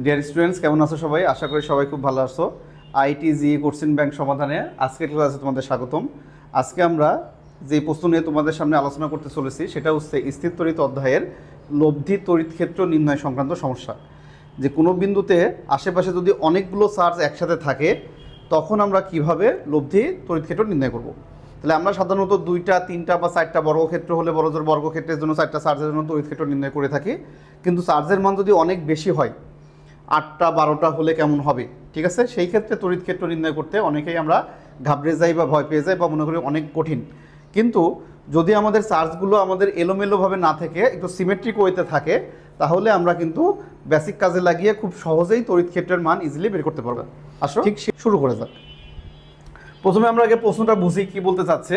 Dear students, কেমন আছো সবাই? আশা করি সবাই খুব ভালো আছো। আইটি জি কোশ্চেন ব্যাংক সমাধানে আজকের ক্লাসে তোমাদের স্বাগতম। আজকে আমরা যে প্রশ্ন নিয়ে তোমাদের সামনে আলোচনা করতে চলেছি সেটা হচ্ছে স্থির তড়িৎ অধ্যায়ের লব্ধি তড়িৎ ক্ষেত্র নির্ণয় সংক্রান্ত সমস্যা। যে কোনো বিন্দুতে আশেপাশে যদি অনেকগুলো চার্জ একসাথে থাকে তখন আমরা কিভাবে লব্ধি তড়িৎ ক্ষেত্র নির্ণয় করব। তাহলে আমরা সাধারণত 2টা 3টা বা 4টা বর্গক্ষেত্র হলে বড়জোর বর্গক্ষেত্রের জন্য 4টা চার্জের জন্য তড়িৎ ক্ষেত্র নির্ণয় করে থাকি। কিন্তু চার্জের মান যদি অনেক বেশি হয়, 8টা 12টা হলে কেমন হবে, ঠিক আছে? সেই ক্ষেত্রে তড়িৎ ক্ষেত্র নির্ণয় করতে অনেকেই আমরা ঘাবড়ে যাই বা ভয় পেয়ে যাই বা মনে করি অনেক কঠিন। কিন্তু যদি আমাদের চার্জগুলো আমাদের এলোমেলোভাবে না থেকে একটু সিমেট্রিক ওয়েতে থাকে তাহলে আমরা কিন্তু বেসিক কাজে লাগিয়ে খুব সহজেই তড়িৎ ক্ষেত্রের মান ইজিলি বের করতে পারবো। আসলে ঠিক শুরু করে যাক। প্রথমে আমরা আগে প্রশ্নটা বুঝি কি বলতে চাচ্ছে।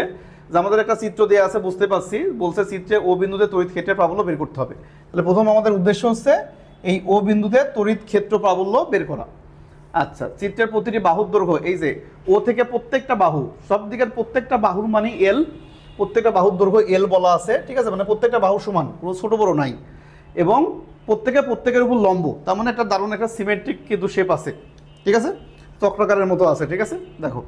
যে আমাদের একটা চিত্র দেওয়া আছে, বুঝতে পারছি, বলছে চিত্রে ও বিন্দুতে তড়িৎ ক্ষেত্রের প্রাবল্য বের করতে হবে। তাহলে প্রথম আমাদের উদ্দেশ্য হচ্ছে এই ও বিন্দুতে তড়িৎ ক্ষেত্র প্রাবল্য বের করা। আচ্ছা, চিত্রের প্রতিটি বাহুর দৈর্ঘ্য, এই যে ও থেকে প্রত্যেকটা বাহু, সব দিকের প্রত্যেকটা বাহুর মানে এল, প্রত্যেকটা বাহুর দৈর্ঘ্য এল বলা আছে, ঠিক আছে? মানে প্রত্যেকটা বাহু সমান, কোনো ছোট বড় নাই। এবং প্রত্যেকের উপর লম্ব, তার মানে একটা দারুণ একটা সিমেট্রিক কিন্তু শেপ আছে, ঠিক আছে? চক্রাকারের মতো আছে, ঠিক আছে? দেখো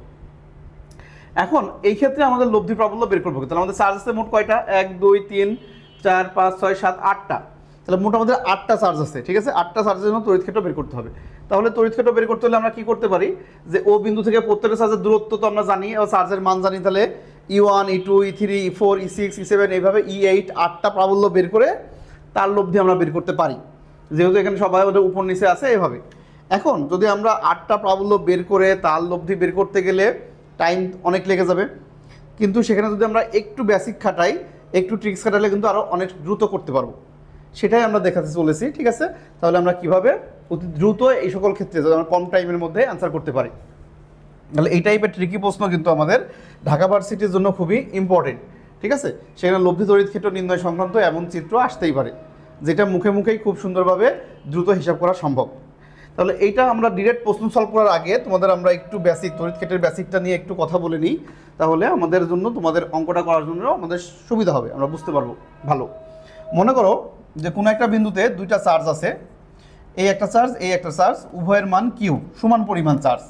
এখন এই ক্ষেত্রে আমাদের লব্ধি প্রাবল্য বের করবো। তাহলে আমাদের চার্জ আছে মোট কয়টা? 1 2 3 4 5 6 7 8টা। তাহলে মোট আমাদের 8টা চার্জ আছে, ঠিক আছে? 8টা চার্জের জন্য তড়িৎ ক্ষেত্র বের করতে হবে। তাহলে তড়িৎ ক্ষেত্র বের করতে হলে আমরা কি করতে পারি? যে ও বিন্দু থেকে প্রত্যেকটা চার্জের দূরত্ব তো আমরা জানি, চার্জের মান জানি। তাহলে E1 E2 E3 E4 E6 E7 এইভাবে E8 8টা প্রাবল্য বের করে তার লব্ধি আমরা বের করতে পারি, যেহেতু এখানে সবাই ওদের উপর নিচে আছে এভাবে। এখন যদি আমরা 8টা প্রাবল্য বের করে তার লব্ধি বের করতে গেলে টাইম অনেক লেগে যাবে, কিন্তু সেখানে যদি আমরা একটু বেসিক খাটাই, একটু ট্রিক্স খাটালে কিন্তু আরও অনেক দ্রুত করতে পারবো। সেটাই আমরা দেখাতে চলেছি, ঠিক আছে? তাহলে আমরা কিভাবে অতি দ্রুত এই সকল ক্ষেত্রে যদি আমরা কম টাইমের মধ্যে অ্যান্সার করতে পারি। তাহলে এই টাইপের ট্রিকি প্রশ্ন কিন্তু আমাদের ঢাকা ভার্সিটির জন্য খুবই ইম্পর্টেন্ট, ঠিক আছে? সেখানে লব্ধি তড়িৎ ক্ষেত্র নির্ণয় সংক্রান্ত এমন চিত্র আসতেই পারে যেটা মুখে মুখেই খুব সুন্দরভাবে দ্রুত হিসাব করা সম্ভব। তাহলে এইটা আমরা ডিরেক্ট প্রশ্ন সলভ করার আগে তোমাদের আমরা একটু বেসিক তড়িৎ ক্ষেত্রের বেসিকটা নিয়ে একটু কথা বলে নিই, তাহলে আমাদের জন্য তোমাদের অঙ্কটা করার জন্য আমাদের সুবিধা হবে, আমরা বুঝতে পারবো ভালো। মনে করো যে কোনো একটা বিন্দুতে 2টা চার্জ আছে, এই একটা চার্জ এই একটা চার্জ, উভয়ের মান কিউ, সমান পরিমাণ চার্জ।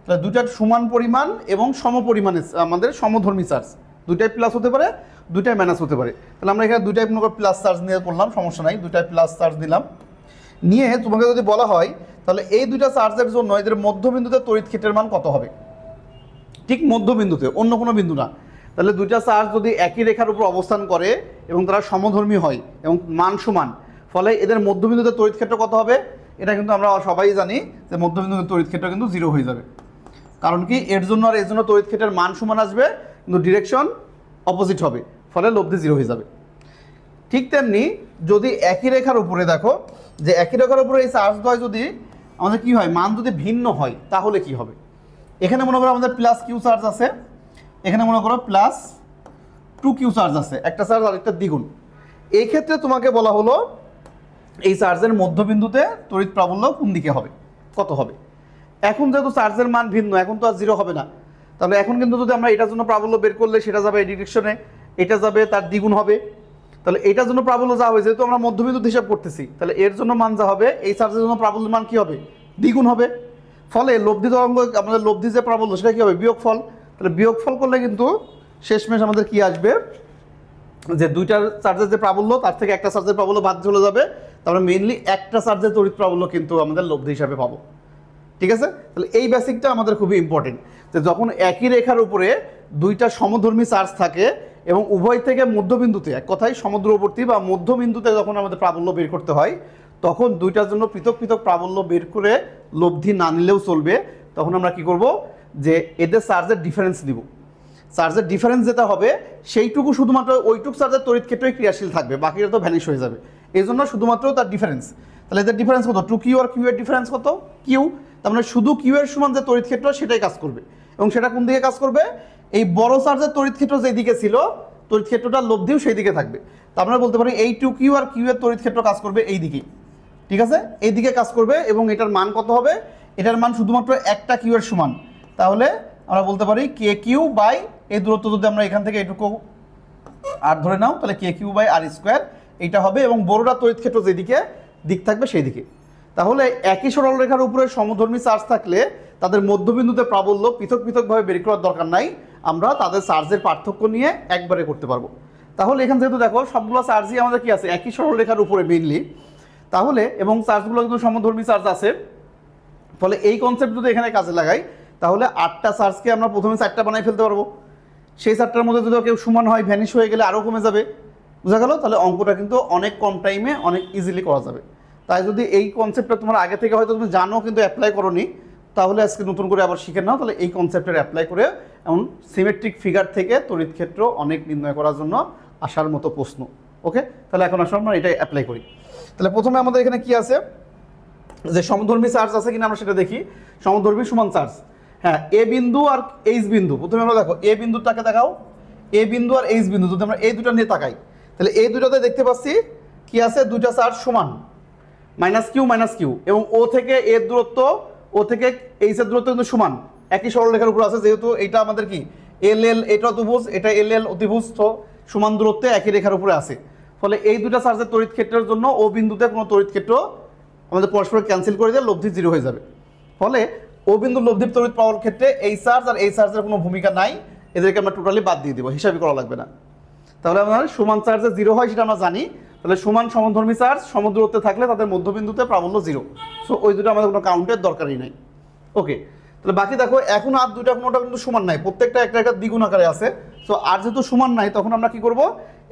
তাহলে 2টার সমান পরিমাণ এবং সমপরিমাণে আমাদের সমধর্মী চার্জ, 2টাই প্লাস হতে পারে 2টাই মাইনাস হতে পারে। তাহলে আমরা এখানে 2টাই মনে করো প্লাস চার্জ নিয়ে করলাম, সমস্যা নাই, 2টাই প্লাস চার্জ দিলাম। নিয়ে তোমাকে যদি বলা হয় তাহলে এই 2টা চার্জের জন্য এদের মধ্যবিন্দুতে তড়িৎ ক্ষেত্রের মান কত হবে? ঠিক মধ্যবিন্দুতে, অন্য কোনো বিন্দু না। তাহলে 2টা চার্জ যদি একই রেখার উপর অবস্থান করে এবং তারা সমধর্মী হয় এবং মান সমান, ফলে এদের মধ্যবিন্দুতে তড়িৎ ক্ষেত্র কত হবে? এটা কিন্তু আমরা সবাই জানি যে মধ্যবিন্দুতে তড়িৎ ক্ষেত্র কিন্তু 0 হয়ে যাবে। কারণ কি, এর জন্য আর এর জন্য তড়িৎ ক্ষেত্রের মান সমান আসবে কিন্তু ডিরেকশন অপোজিট হবে, ফলে লব্ধি 0 হয়ে যাবে। ঠিক তেমনি যদি একই রেখার উপরে দেখো যে একই রেখার উপরে এই চার্জদ্বয় যদি আমাদের কি হয়, মান যদি ভিন্ন হয় তাহলে কি হবে? এখানে মনে করো আমাদের প্লাস কিউ চার্জ আছে, এখানে মনে করো প্লাস 2 কিউ চার্জ আছে, একটা চার্জ আরেকটা দ্বিগুণ। এই ক্ষেত্রে তোমাকে বলা হলো এই চার্জের মধ্যবিন্দুতে তড়িৎ প্রাবল্য কোন দিকে হবে, কত হবে? এখন যেহেতু চার্জের মান ভিন্ন, এখন তো আর 0 হবে না। তাহলে এখন কিন্তু যদি আমরা এটার জন্য প্রাবল্য বের করলে সেটা যাবে এই ডিরেকশনে, এটা যাবে তার দ্বিগুণ হবে। তাহলে এটার জন্য প্রাবল্য যা হবে, যেহেতু আমরা মধ্যবিন্দুতে হিসাব করতেছি, তাহলে এর জন্য মান যা হবে এই চার্জের জন্য প্রাবল্যের মান কি হবে? দ্বিগুণ হবে। ফলে লব্ধি তরঙ্গ, আমাদের লব্ধি যে প্রাবল্য সেটা কি হবে? বিয়োগফল। তাহলে বিয়োগফল করলে কিন্তু শেষমেশ আমাদের কি আসবে? যে 2টার চার্জের যে প্রাবল্য তার থেকে একটা চার্জের প্রাবল্য বাদ চলে যাবে, তাহলে মেইনলি একটা চার্জের তড়িৎ প্রাবল্য কিন্তু আমাদের লব্ধি হিসাবে পাবো, ঠিক আছে? তাহলে এই বেসিকটা আমাদের খুবই ইম্পর্টেন্ট, যে যখন একই রেখার উপরে 2টা সমধর্মী চার্জ থাকে এবং উভয় থেকে মধ্যবিন্দুতে, এক কথায় সমদূরবর্তী বা মধ্যবিন্দুতে যখন আমাদের প্রাবল্য বের করতে হয়, তখন 2টার জন্য পৃথক পৃথক প্রাবল্য বের করে লব্ধি না নিলেও চলবে। তখন আমরা কি করব, যে এদের চার্জের ডিফারেন্স দিব। চার্জের ডিফারেন্স যেটা হবে সেইটুকু শুধুমাত্র ওইটুকু চার্জের তড়িৎ ক্ষেত্রই ক্রিয়াশীল থাকবে, বাকিটা তো ভ্যানিশ হয়ে যাবে। এই জন্য শুধুমাত্র তার ডিফারেন্স। তাহলে এদের ডিফারেন্স কত? 2 কিউ আর কিউ এর ডিফারেন্স কত? কিউ। তার মানে শুধু কিউ এর সমান যে তড়িৎ ক্ষেত্র সেটাই কাজ করবে, এবং সেটা কোন দিকে কাজ করবে? এই বড় চার্জের তড়িৎ ক্ষেত্র যেই দিকে ছিল, তড়িৎ ক্ষেত্রটার লব্ধিও সেই দিকে থাকবে। তা আমরা বলতে পারি এই 2 কিউ আর কিউ এর তড়িৎ ক্ষেত্র কাজ করবে এই দিকে, ঠিক আছে? এই দিকে কাজ করবে এবং এটার মান কত হবে? এটার মান শুধুমাত্র একটা কিউ এর সমান। তাহলে আমরা বলতে পারি কে কিউ বাই, এই দূরত্ব যদি আমরা এখান থেকে এটুকু আর ধরে নাও, তাহলে কে কিউ বাই আর স্কোয়ার এইটা হবে, এবং বড়টা তড়িৎ ক্ষেত্র যেদিকে দিক থাকবে সেই দিকে। তাহলে একই সরলরেখার উপরে সমধর্মী চার্জ থাকলে তাদের মধ্যবিন্দুতে প্রাবল্য পৃথক পৃথকভাবে বের করার দরকার নাই, আমরা তাদের চার্জের পার্থক্য নিয়ে একবারে করতে পারবো। তাহলে এখান যেহেতু দেখো সবগুলো চার্জই আমাদের কি আছে একই সরলরেখার উপরে মেইনলি, তাহলে এবং চার্জগুলো কিন্তু সমধর্মী চার্জ আছে, ফলে এই কনসেপ্ট যদি এখানে কাজে লাগাই তাহলে 8টা চার্জকে আমরা প্রথমে 4টা বানাই ফেলতে পারবো। সেই 4টার মধ্যে যদি কেউ সমান হয় ভ্যানিশ হয়ে গেলে আরও কমে যাবে, বোঝা গেল? তাহলে অঙ্কটা কিন্তু অনেক কম টাইমে অনেক ইজিলি করা যাবে। তাই যদি এই কনসেপ্টটা তোমার আগে থেকে হয়তো তুমি জানো কিন্তু অ্যাপ্লাই করোনি, তাহলে আজকে নতুন করে আবার শিখে নাও, তাহলে এই কনসেপ্টের অ্যাপ্লাই করে এমন সিমেট্রিক ফিগার থেকে তড়িৎ ক্ষেত্র অনেক নির্ণয় করার জন্য আসার মতো প্রশ্ন। ওকে, তাহলে এখন আসলে আমরা এটাই অ্যাপ্লাই করি। তাহলে প্রথমে আমাদের এখানে কি আছে, যে সমধর্মী চার্জ আছে কিনা আমরা সেটা দেখি। সমধর্মী সমান চার্জ, হ্যাঁ, এ বিন্দু আর এইচ বিন্দু। প্রথমে আমরা দেখো এ বিন্দুটাকে দেখাও, এ বিন্দু আর এইচ বিন্দু যদি আমরা এই দুটো নিয়ে তাকাই, তাহলে এই দুটোতে দেখতে পাচ্ছি কি আছে, দুইটা চার্জ সমান, মাইনাস কিউ, এবং ও থেকে এর দূরত্ব, ও থেকে এইচ এর দূরত্ব কিন্তু সমান, একই সরলরেখার উপর আছে, যেহেতু এটা আমাদের কি এল এল, এটা অতিভুজ, এটা এল এল অতিভুজ, তো সমান দূরত্বে একই রেখার উপরে আছে। ফলে এই দুটা চার্জের তড়িৎ ক্ষেত্রের জন্য ও বিন্দুতে কোনো তড়িৎ ক্ষেত্র আমাদের পরস্পর ক্যান্সেল করে দিয়ে লব্ধি 0 হয়ে যাবে। ফলে ও বিন্দু লব্ধির তড়িৎ পাওয়ার ক্ষেত্রে এই চার্জ আর এই চার্জের কোনো ভূমিকা নাই, এদেরকে আমরা টোটালি বাদ দিয়ে দেবো, হিসাবই করা লাগবে না। তাহলে আমরা সমান চার্জে 0 হয় সেটা আমরা জানি, তাহলে সমান সমধর্মী চার্জ সমদূরত্বে থাকলে তাদের মধ্যবিন্দুতে প্রাবল্য 0, সো ওই দুটো আমাদের কোনো কাউন্টের দরকারই নাই। ওকে, তাহলে বাকি দেখো এখন আর দুইটা কোনোটা কিন্তু সমান নাই, প্রত্যেকটা একটা একটা দ্বিগুণ আকারে আছে। সো আর যেহেতু সমান নাই তখন আমরা কি করব,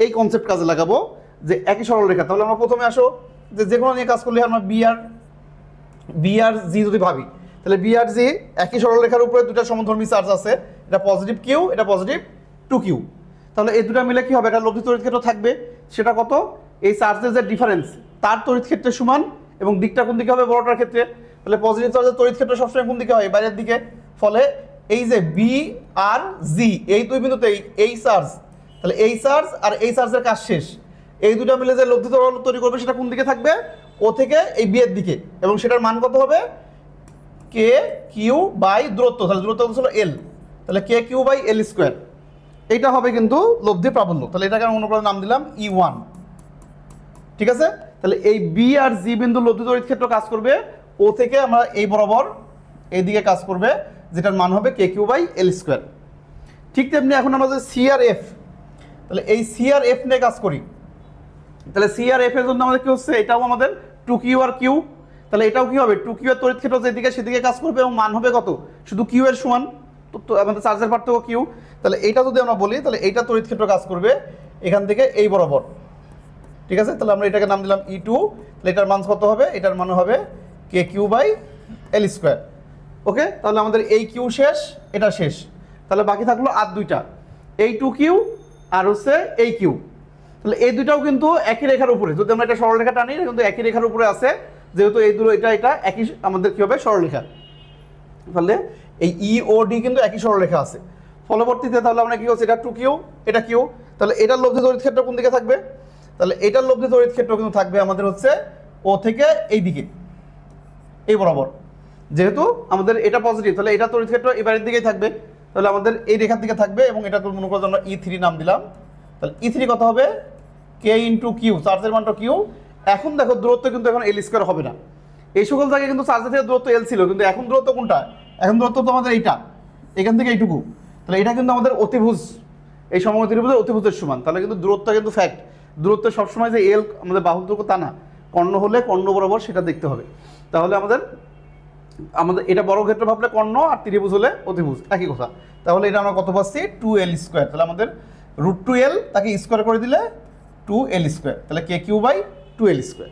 এই কনসেপ্ট কাজে লাগাবো যে একই সরলরেখা। তাহলে আমরা প্রথমে আসো যে কোনো নিয়ে কাজ করলে আমরা বি আর জি যদি ভাবি, তাহলে বি আর জি একই সরলরেখার উপরে দুটা সমধর্মী চার্জ আছে, এটা পজিটিভ কিউ, এটা পজিটিভ 2Q। তাহলে এই দুটা মিলে কি হবে, একটা লব্ধি তড়িৎ ক্ষেত্র থাকবে, সেটা কত, এই চার্জের যে ডিফারেন্স তার তড়িৎ ক্ষেত্রের সমান, এবং দিকটা কোন দিকে হবে, বড়টার ক্ষেত্রে। তাহলে পজিটিভ চার্জের তড়িৎ ক্ষেত্র সবসময় কোন দিকে হয়, বাইরের দিকে। ফলে এই যে বি আর জি এই দুই বিন্দুতে এই চার্জ, তাহলে এই চার্জ আর এই চার্জের কাজ শেষ, এই দুটো মিলে যে লব্ধি তৈরি করবে সেটা কোন দিকে থাকবে, ও থেকে এই বি এর দিকে, এবং সেটার মান কত হবে, কে কিউ বাই দূরত্ব, তাহলে দূরত্ব ছিল এল, তাহলে কে কিউ বাই এল স্কোয়ার, এইটা হবে কিন্তু লব্ধি প্রাবল্য। তাহলে এটাকে আমি অন্য করে নাম দিলাম E1, ঠিক আছে? তাহলে এই বি আর জি বিন্দু লব্ধি তড়িৎ ক্ষেত্র কাজ করবে ও থেকে আমরা এই বরাবর এইদিকে কাজ করবে, যেটার মান হবে কে কিউ বাই এল স্কোয়ার। ঠিক তেমনি এখন আমরা যে সি আর এফ, তাহলে এই সি আর এফ নিয়ে কাজ করি, তাহলে সি আর এফ এর জন্য আমাদের কি হচ্ছে, এটাও আমাদের 2Q আর কিউ, তাহলে এটাও কি হবে 2Q এর তড়িৎ ক্ষেত্র যেদিকে সেদিকে কাজ করবে, এবং মান হবে কত, শুধু কিউ এর সমান, তো আমাদের চার্জের পার্থক্য কিউ। তাহলে এইটা যদি আমরা বলি, তাহলে এইটা তড়িৎ ক্ষেত্র কাজ করবে এখান থেকে এই বরাবর, ঠিক আছে? তাহলে আমরা এটাকে নাম দিলাম E2, তাহলে এটার মান কত হবে, এটার মান হবে কে কিউ বাই এল স্কোয়ার। ওকে, তাহলে আমাদের এই কিউ শেষ, এটা শেষ, তাহলে বাকি থাকলো আর দুইটা, এই 2Q আর হচ্ছে এই কিউ। তাহলে এই দুটাও কিন্তু একই রেখার উপরে, যদি আমরা এটা সরলরেখা টানি কিন্তু একই রেখার উপরে আছে, যেহেতু এই দুটো এটা একই আমাদের কি হবে সরলরেখা, ফলে এই EOD কিন্তু একই সরলরেখা আছে। পরবর্তীতে তাহলে আমরা কি করছি, এটা 2Q, এটা কিউ, তাহলে এটার লব্ধি তড়িৎ ক্ষেত্র কোন দিকে থাকবে, তাহলে এটার লব্ধি তড়িৎ ক্ষেত্র কিন্তু থাকবে আমাদের হচ্ছে ও থেকে এই দিকে, এই বরাবর, যেহেতু আমাদের এটা পজিটিভ, তাহলে এটা তড়িৎ ক্ষেত্র এবারের দিকেই থাকবে, তাহলে আমাদের এই রেখার দিকে থাকবে, এবং এটা মনে করার জন্য E3 নাম দিলাম। তাহলে E3 কত হবে, কে ইন্টু কিউ, চার্জের মানটা কিউ। এখন দেখো দূরত্ব কিন্তু এখন এল স্কোয়ার হবে না, এই সকল জায়গায় কিন্তু চার্জের থেকে দূরত্ব এল ছিল, কিন্তু এখন দূরত্ব কোনটা, এখন দূরত্ব তো আমাদের এইটা, এখান থেকে এইটুকু, তাহলে এটা কিন্তু আমাদের অতিভুজ, এই সমগ্র ত্রিভুজের অতিভুজের সমান, তাহলে কিন্তু দূরত্ব কিন্তু ফ্যাক্ট, দূরত্ব সবসময় যে এল আমাদের বাহুর দূরত্ব তা না, কর্ণ হলে কর্ণ বরাবর সেটা দেখতে হবে। তাহলে আমাদের এটা বড় ক্ষেত্র ভাবলে কর্ণ, আর ত্রিভুজ হলে অতিভুজ, একই কথা। তাহলে এটা আমরা কত পাচ্ছি, 2L স্কোয়ার, তাহলে আমাদের √2L তাকে স্কোয়ার করে দিলে 2L স্কোয়ার, তাহলে কে কিউ বাই 2L স্কোয়ার।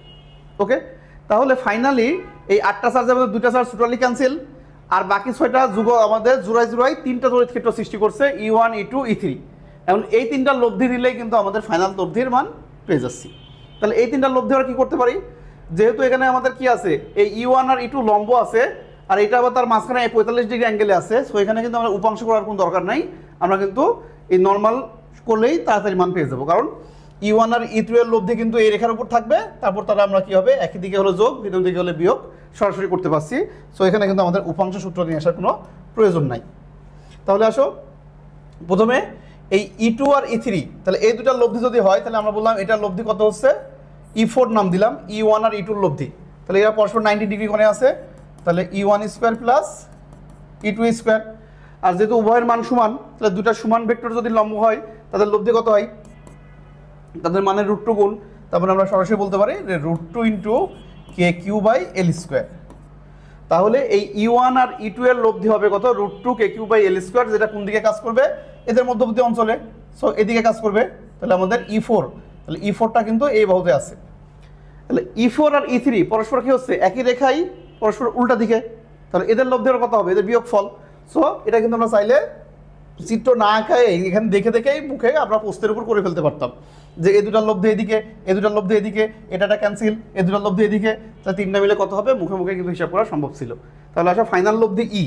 ওকে, তাহলে ফাইনালি এই 8টা চার্জের মধ্যে 2টা চার্জ টোটালি ক্যান্সেল, আর বাকি 6টা যুগ আমাদের জোড়ায় 3টা তড়িৎ ক্ষেত্র সৃষ্টি করছে, E1 E2 E3। এখন এই 3টা লব্ধি দিলেই কিন্তু আমাদের ফাইনাল লব্ধির মান পেয়ে যাচ্ছি। তাহলে এই 3টা লব্ধি আমরা কি করতে পারি, যেহেতু এখানে আমাদের কি আছে, এই E1 আর E2 লম্ব আছে, আর এটা আবার তার মাঝখানে 45 ডিগ্রি অ্যাঙ্গেলে আছে, সো এখানে কিন্তু আমরা উপাংশ করার কোনো দরকার নাই, আমরা কিন্তু এই নর্মাল করলেই তাড়াতাড়ি মান পেয়ে যাবো, কারণ E1 আর E2 এর লব্ধি কিন্তু এই রেখার উপর থাকবে, তারপর তারা আমরা কি হবে, একই দিকে হলো যোগ, ভিতর দিকে হলে বিয়োগ, সরাসরি করতে পারছি। সো এখানে কিন্তু আমাদের উপাংশ সূত্র নিয়ে আসার কোনো প্রয়োজন নাই। তাহলে আসো প্রথমে এই E2 আর E3, তাহলে এই দুটার লব্ধি যদি হয়, তাহলে আমরা বললাম এটার লব্ধি কত হচ্ছে, E4 নাম দিলাম, E1 আর E2 লব্ধি, তাহলে এরা পরস্পর 90 ডিগ্রি কোণে আছে, তাহলে E1 square plus E2 square. আর যেহেতু উভয়ের মান সমান, তাহলে দুটা সমান ভেক্টর যদি লম্ব হয় তাদের লব্ধি কত হয়, তাদের মানের √2 গুণ, তারপরে আমরা সরাসরি বলতে পারি যে √2 ইন্টু KQ/L স্কোয়ার। তাহলে এই E1 আর E2 এর লব্ধি হবে কত, √2 KQ/L স্কোয়ার, যেটা কোন দিকে কাজ করবে, এদের মধ্যবর্তী অঞ্চলে, সো এদিকে কাজ করবে। তাহলে আমাদের E4, তাহলে E4টা কিন্তু এই বাহুতে আছে। তাহলে E4 আর E3 পরস্পর কি হচ্ছে, একই রেখাই পরস্পর উল্টা দিকে, তাহলে এদের লব্ধি কত হবে, এদের বিয়োগফল। সো এটা কিন্তু আমরা চাইলে চিত্র না আঁকায় এখানে দেখে দেখেই মুখে আমরা প্রশ্নের উপর করে ফেলতে পারতাম যে এই দুটার লব্ধি এদিকে, এই দুটার লব্ধি এদিকে, এটা ক্যান্সেল, এই দুটার লব্ধি এদিকে, তাহলে তিনটা মিলে কত হবে, মুখে মুখে কিন্তু হিসাব করা সম্ভব ছিল। তাহলে আসলে ফাইনাল লব্ধি E,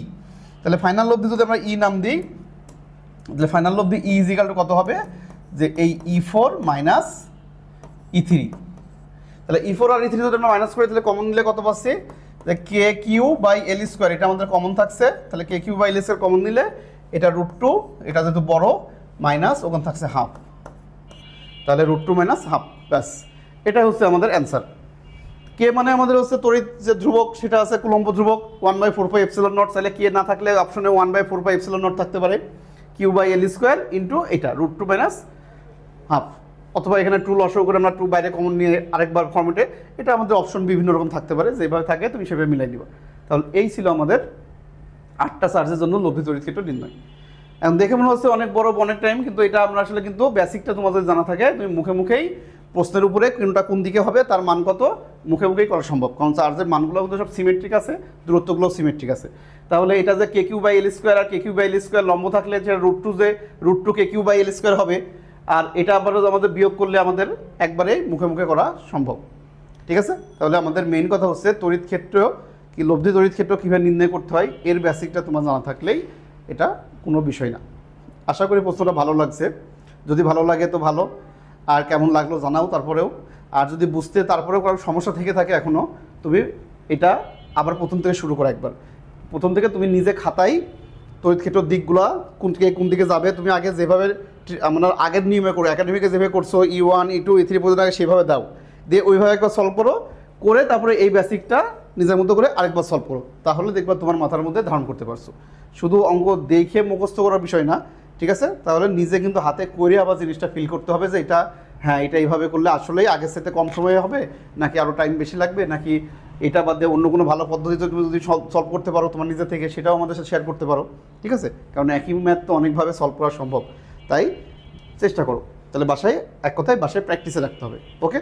তাহলে ফাইনাল লব্ধি যদি আমরা E নাম দিই, তাহলে ফাইনাল লব্ধি E ইজিক্যাল টু কত হবে, যে এই E4 মাইনাস E3। তাহলে E4 আর E3 যদি আমরা মাইনাস করি তাহলে কমন নিলে কত পাচ্ছি, যে KQ/L স্কোয়ার, এটা আমাদের কমন থাকছে, তাহলে KQ/L স্কোয়ার কমন নিলে এটা √2, এটা যেহেতু বড় মাইনাস ওখানে থাকছে হাফ, তাহলে √2 মাইনাস হাফ, ব্যাস এটা হচ্ছে আমাদের অ্যান্সার। কে মানে আমাদের হচ্ছে তড়িৎ যে ধ্রুবক, সেটা আছে কুলম্ব ধ্রুবক 1/4πε0, চাইলে কে না থাকলে অপশনে 1/4πε0 থাকতে পারে, Q/L স্কোয়ার ইন্টু এটা √2 মাইনাস হাফ, অথবা এখানে 2 লসাগু করে আমরা 2 বাইরে কমন নিয়ে আরেকবার ফর্মেটে, এটা আমাদের অপশন বিভিন্ন রকম থাকতে পারে, যেভাবে থাকে তুমি সেভাবে মিলাই নিবা। তাহলে এই ছিল আমাদের 8টা চার্জের জন্য লব্ধি তড়িৎ ক্ষেত্র নির্ণয়। এখন দেখে মনে হচ্ছে অনেক বড় অনেক টাইম, কিন্তু এটা আমরা আসলে কিন্তু বেসিকটা তোমাদের জানা থাকে, তুমি মুখে মুখেই প্রশ্নের উপরে কোনটা কোন দিকে হবে তার মান কত মুখে মুখেই করা সম্ভব, কারণ চার্জের মানগুলো কিন্তু সব সিমেট্রিক আছে, দূরত্বগুলো সিমেট্রিক আছে। তাহলে এটা যে KQ/L স্কোয়ার আর KQ/L স্কোয়ার লম্ব থাকলে যে √2 KQ/L স্কোয়ার হবে, আর এটা আবারও আমাদের বিয়োগ করলে আমাদের একবারেই মুখে মুখে করা সম্ভব। ঠিক আছে, তাহলে আমাদের মেইন কথা হচ্ছে তড়িৎ ক্ষেত্র কি, লব্ধি তড়িৎ ক্ষেত্র কীভাবে নির্ণয় করতে হয়, এর বেসিকটা তোমার জানা থাকলেই এটা কোনো বিষয় না। আশা করি প্রশ্নটা ভালো লাগছে, যদি ভালো লাগে তো ভালো, আর কেমন লাগলো জানাও তারপরেও। আর যদি বুঝতে তারপরেও কোনো সমস্যা থেকে থাকে এখনও, তুমি এটা আবার প্রথম থেকে শুরু করো, একবার প্রথম থেকে তুমি নিজে খাতায় তড়িৎ ক্ষেত্রের দিকগুলো কোন দিকে যাবে, তুমি আগে যেভাবে আমরা আগের নিয়মে করো, একাডেমিকে যেভাবে করছো E1 E2 E3 পর্যন্ত আগে সেভাবে দাও, দিয়ে ওইভাবে একবার সলভ করো, করে তারপরে এই বেসিকটা নিজের মতো করে আরেকবার সলভ করো, তাহলে দেখবা তোমার মাথার মধ্যে ধারণ করতে পারছো। শুধু অঙ্ক দেখে মুখস্থ করার বিষয় না, ঠিক আছে, তাহলে নিজে কিন্তু হাতে করে আবার জিনিসটা ফিল করতে হবে যে এটা হ্যাঁ এটা এইভাবে করলে আসলেই আগের সাথে কম সময়ে হবে, নাকি আরও টাইম বেশি লাগবে, নাকি এটা বাদ দিয়ে অন্য কোনো ভালো পদ্ধতিতে তুমি যদি সলভ করতে পারো তোমার নিজে থেকে, সেটাও আমাদের সাথে শেয়ার করতে পারো। ঠিক আছে, কারণ একই ম্যাথ তো অনেকভাবে সলভ করা সম্ভব, তাই চেষ্টা করো। তাহলে বাসায় এক কথায় বাসায় প্র্যাকটিসে রাখতে হবে। ওকে।